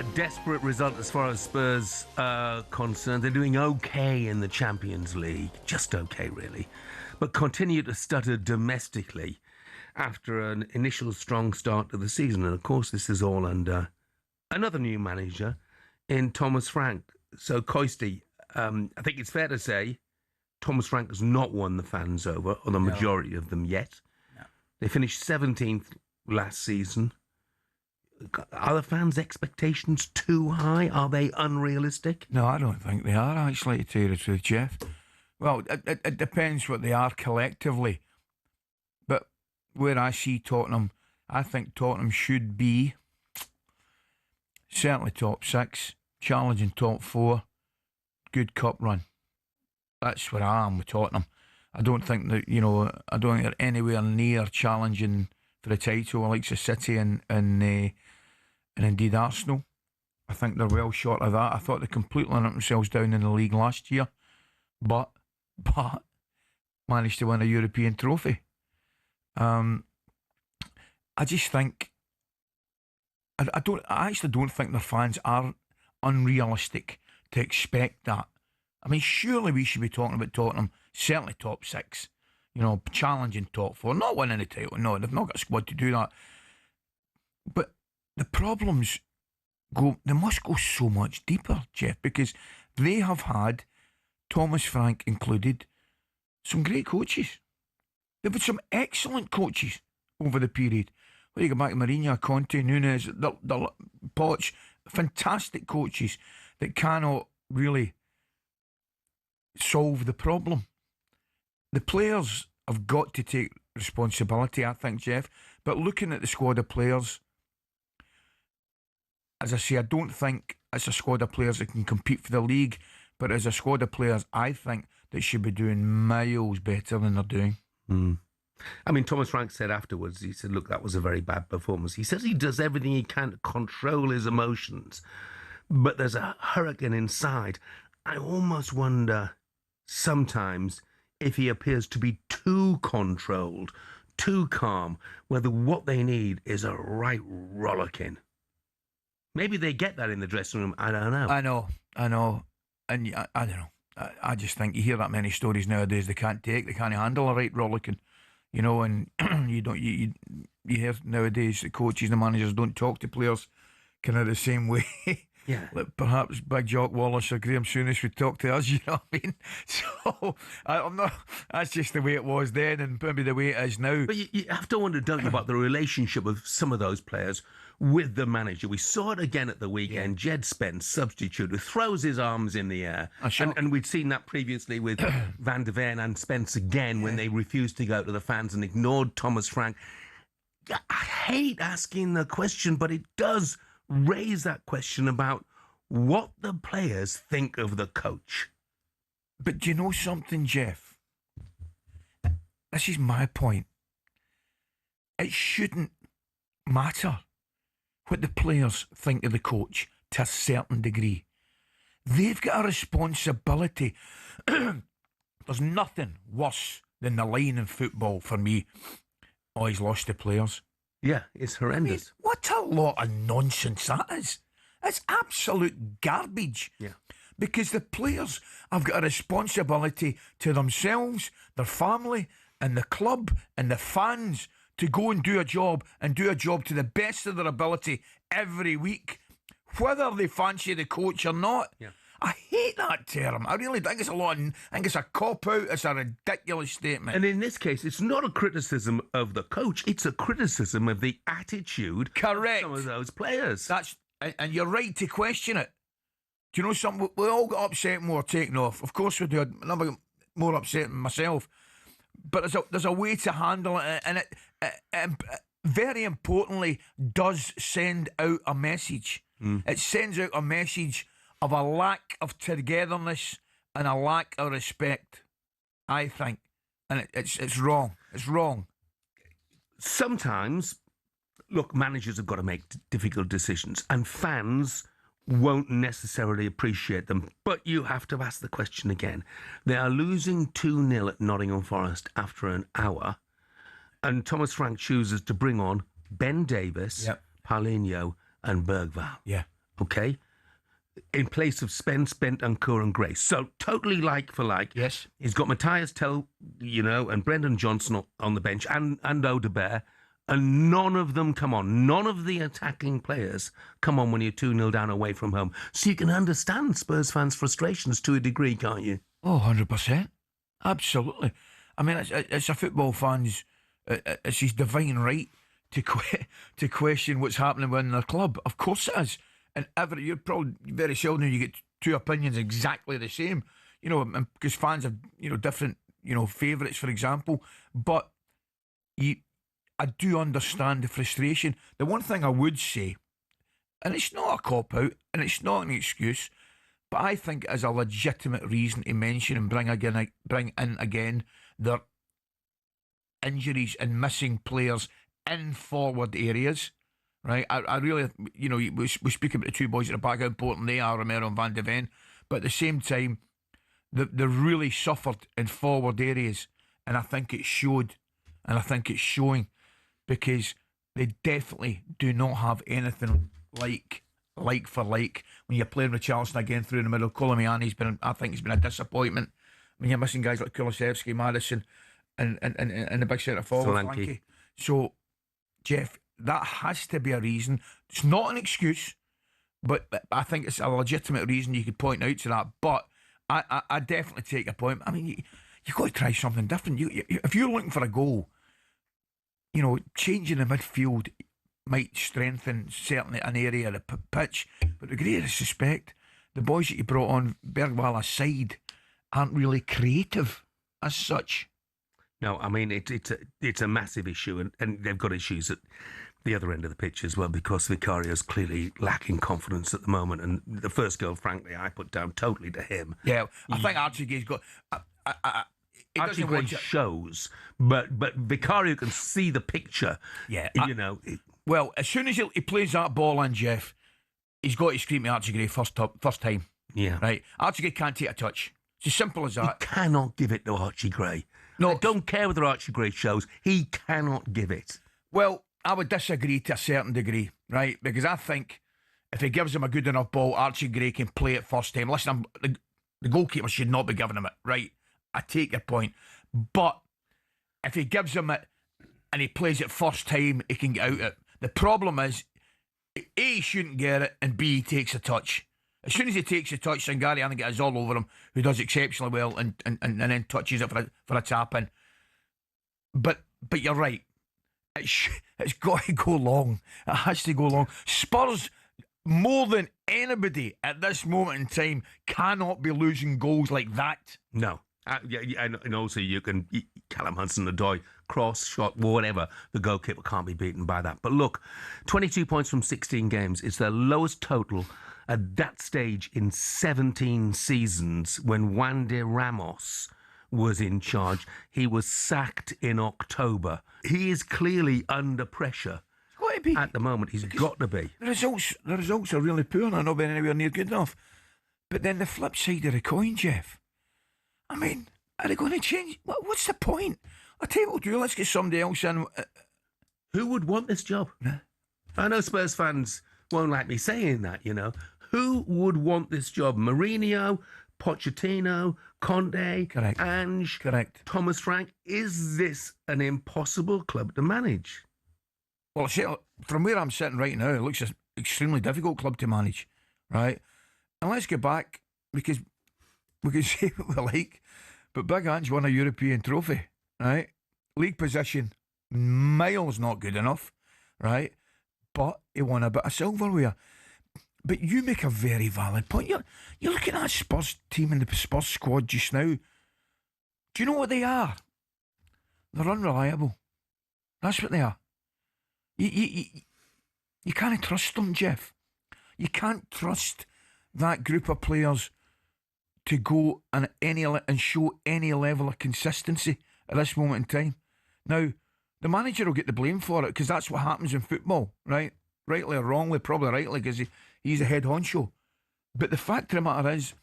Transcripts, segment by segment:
A desperate result as far as Spurs are concerned. They're doing okay in the Champions League. Just okay, really. But continue to stutter domestically after an initial strong start to the season. And, of course, this is all under another new manager in Thomas Frank. So, Coisty, I think it's fair to say Thomas Frank has not won the fans over, or the majority of them yet. No. They finished 17th last season. Are the fans' expectations too high? Are they unrealistic? No, I don't think they are, actually, to tell you the truth, Jeff. Well, it depends what they are collectively. But where I see Tottenham, I think Tottenham should be certainly top 6, challenging top 4, good cup run. That's where I am with Tottenham. I don't think that, I don't think they're anywhere near challenging for the title, like City and indeed Arsenal. I think they're well short of that. I thought they completely let themselves down in the league last year, but managed to win a European trophy. I just think I actually don't think their fans are unrealistic to expect that. I mean, surely we should be talking about Tottenham, certainly top 6. Challenging top 4, not winning the title. No, they've not got a squad to do that. But the problems they must go so much deeper, Jeff, because they have had, Thomas Frank included, some great coaches. They've had some excellent coaches over the period. Well, you go back to Mourinho, Conte, Nunes, Poch, fantastic coaches that cannot really solve the problem. The players have got to take responsibility, I think, Jeff. But looking at the squad of players, as I say, I don't think it's a squad of players that can compete for the league, but as a squad of players, I think they should be doing miles better than they're doing. I mean, Thomas Frank said afterwards, he said, look, that was a very bad performance. He says he does everything he can to control his emotions, but there's a hurricane inside. I almost wonder sometimes if he appears to be too controlled, too calm, whether what they need is a right rollicking. Maybe they get that in the dressing room. I don't know. I know. And I don't know. I just think you hear that many stories nowadays they can't handle a right rollicking. And you hear nowadays the coaches, the managers don't talk to players kind of the same way. Yeah. Like perhaps Big Jock Wallace or Graham Souness would talk to us, you know what I mean? So I'm not. That's just the way it was then, and maybe the way it is now. But you have to wonder, don't you, about the relationship of some of those players with the manager. We saw it again at the weekend. Yeah. Jed Spence, substitute, who throws his arms in the air, and we'd seen that previously with Van der Ven and Spence again when they refused to go to the fans and ignored Thomas Frank. I hate asking the question, but it does raise that question about what the players think of the coach. But do you know something, Jeff? This is my point. It shouldn't matter what the players think of the coach to a certain degree. They've got a responsibility. There's nothing worse than the line in football for me. Oh, he's lost the players. Yeah, it's horrendous. I mean, what a lot of nonsense that is. It's absolute garbage. Yeah. Because the players have got a responsibility to themselves, their family, and the club, and the fans to go and do a job to the best of their ability every week, whether they fancy the coach or not. Yeah. I hate that term. I really think it's I think it's a cop-out. It's a ridiculous statement. And in this case, it's not a criticism of the coach. It's a criticism of the attitude Correct. of some of those players. And you're right to question it. Do you know something? We all got upset when we were taken off. Of course we do. I never got more upset than myself. But there's a way to handle it. And it very importantly, does send out a message. It sends out a message of a lack of togetherness and a lack of respect, I think. And it's wrong. It's wrong. Sometimes, look, managers have got to make difficult decisions, and fans won't necessarily appreciate them. But you have to ask the question again. They are losing 2-0 at Nottingham Forest after an hour, and Thomas Frank chooses to bring on Ben Davies, Paulinho and Bergvall. Yeah. okay, in place of Spence, Bentancur and Grace. So totally like for like. Yes. He's got Matthias Tell, and Brendan Johnson on the bench and Odebert, and none of them come on. None of the attacking players come on when you're 2-0 down away from home. So you can understand Spurs fans' frustrations to a degree, can't you? Oh, 100%. Absolutely. I mean, it's a football fan's, it's his divine right to question what's happening within their club. Of course it is. And you're probably very seldom you get two opinions exactly the same, because fans have, different, favourites, for example. But I do understand the frustration. The one thing I would say, and it's not a cop-out, and it's not an excuse, but I think it is a legitimate reason to mention and bring in again their injuries and missing players in forward areas. Right, I really, we speak about the two boys at the back, how important they are, Romero and Van de Ven, but at the same time, they really suffered in forward areas, and I think it showed, and I think it's showing, because they definitely do not have anything like for like when you're playing with Charleston again through the middle. Colomiani's I think he's been a disappointment. I mean, you're missing guys like Kulusevski, Madison, and the big centre forward, Frankie. So, Jeff, that has to be a reason. It's not an excuse, but I think it's a legitimate reason you could point out to that. But I definitely take your point. I mean, you've got to try something different. If you're looking for a goal, changing the midfield might strengthen certainly an area of the pitch. But the greatest respect, the boys that you brought on, Bergwall aside, aren't really creative as such. No, I mean, it's a massive issue, and they've got issues at the other end of the pitch as well, because Vicario's clearly lacking confidence at the moment. And the first goal, frankly, I put down totally to him. Yeah, I think Archie Gray's got... Archie Gray shows, but Vicario can see the picture. Yeah. Well, as soon as he plays that ball in, Jeff, he's got to scream at Archie Gray first time. Yeah. Right? Archie Gray can't take a touch. It's as simple as that. He cannot give it to Archie Gray. No, I don't care whether Archie Gray shows. He cannot give it. Well, I would disagree to a certain degree, right? Because I think if he gives him a good enough ball, Archie Gray can play it first time. Listen, the goalkeeper should not be giving him it, right? I take your point. But if he gives him it and he plays it first time, he can get out it. The problem is, A, he shouldn't get it, and B, he takes a touch. As soon as he takes a touch, Sangari, I think it is all over him, who does exceptionally well and then touches it for a tap in. But you're right. It's got to go long. It has to go long. Spurs, more than anybody at this moment in time, cannot be losing goals like that. No. And also you can Callum Hudson-Odoi, cross, shot, whatever. The goalkeeper can't be beaten by that. But look, 22 points from 16 games. It's their lowest total at that stage in 17 seasons when Wandy Ramos was in charge. He was sacked in October. He is clearly under pressure. He's got to be. At the moment, he's got to be. The results are really poor and are not been anywhere near good enough. But then the flip side of the coin, Jeff, I mean, are they going to change? What's the point? I'll tell you what we'll do. Let's get somebody else in. Who would want this job? Nah. I know Spurs fans won't like me saying that, Who would want this job? Mourinho, Pochettino, Conte, Correct. Ange, Correct. Thomas Frank. Is this an impossible club to manage? Well, from where I'm sitting right now, it looks an extremely difficult club to manage, right? And let's get back, because we can say what we like, but Big Ange won a European trophy, right? League position, miles not good enough, right? But he won a bit of silverware. But you make a very valid point. You're looking at a Spurs team and the Spurs squad just now. Do you know what they are? They're unreliable. That's what they are. You can't trust them, Jeff. You can't trust that group of players to go and show any level of consistency at this moment in time. Now, the manager will get the blame for it, because that's what happens in football, right? Rightly or wrongly, probably rightly, because he's a head honcho. But the fact of the matter is,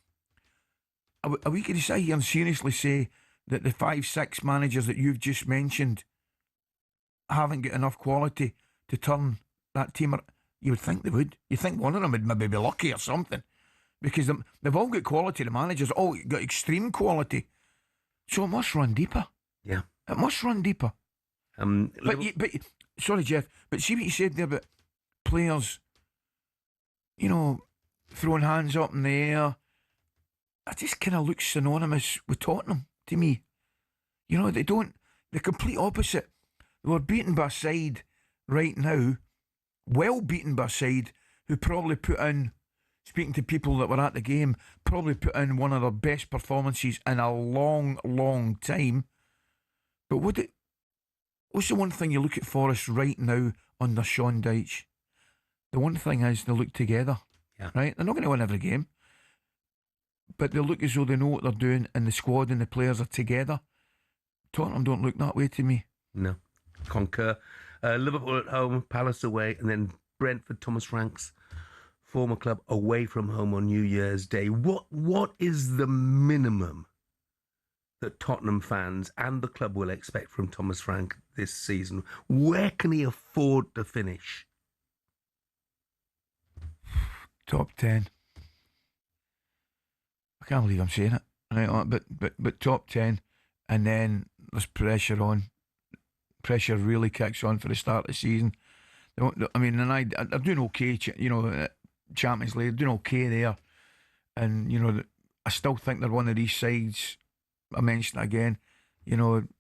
are we going to sit here and seriously say that the 5-6 managers that you've just mentioned haven't got enough quality to turn that team You would think they would. You think one of them would maybe be lucky or something, because they've all got quality. The managers all got extreme quality, so it must run deeper. Yeah, it must run deeper. But sorry, Jeff. But see what you said there about players, throwing hands up in the air. It just kind of looks synonymous with Tottenham to me. They don't. The complete opposite. They were beaten by a side right now, well beaten by a side who probably put in, speaking to people that were at the game, probably put in one of their best performances in a long, long time. But what's the one thing you look at Forest right now under Sean Dyche? The one thing is they look together. Yeah. Right? They're not going to win every game, but they look as though they know what they're doing, and the squad and the players are together. Tottenham don't look that way to me. No. Concur. Liverpool at home, Palace away, and then Brentford, Thomas Frank's former club, away from home on New Year's Day. What is the minimum that Tottenham fans and the club will expect from Thomas Frank this season? Where can he afford to finish? Top 10. I can't believe I'm saying it. Right, but top 10, and then there's pressure on. Pressure really kicks on for the start of the season. I mean, and they're doing okay, Champions League, they're doing okay there. And, I still think they're one of these sides, I mentioned it again,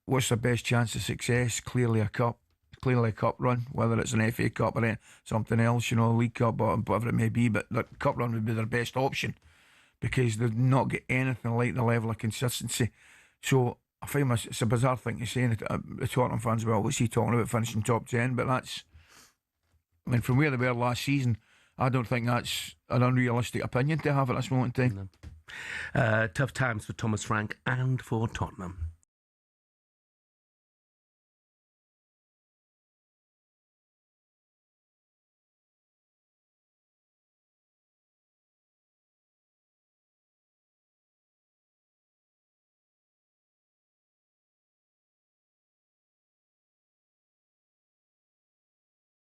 what's their best chance of success? Clearly a cup run, whether it's an FA Cup or something else, League Cup or whatever it may be, but the cup run would be their best option because they've not got anything like the level of consistency. So I find it's a bizarre thing to say, the Tottenham fans, well, what's he talking about finishing top 10? But from where they were last season, I don't think that's an unrealistic opinion to have at this moment in time. No. Tough times for Thomas Frank and for Tottenham.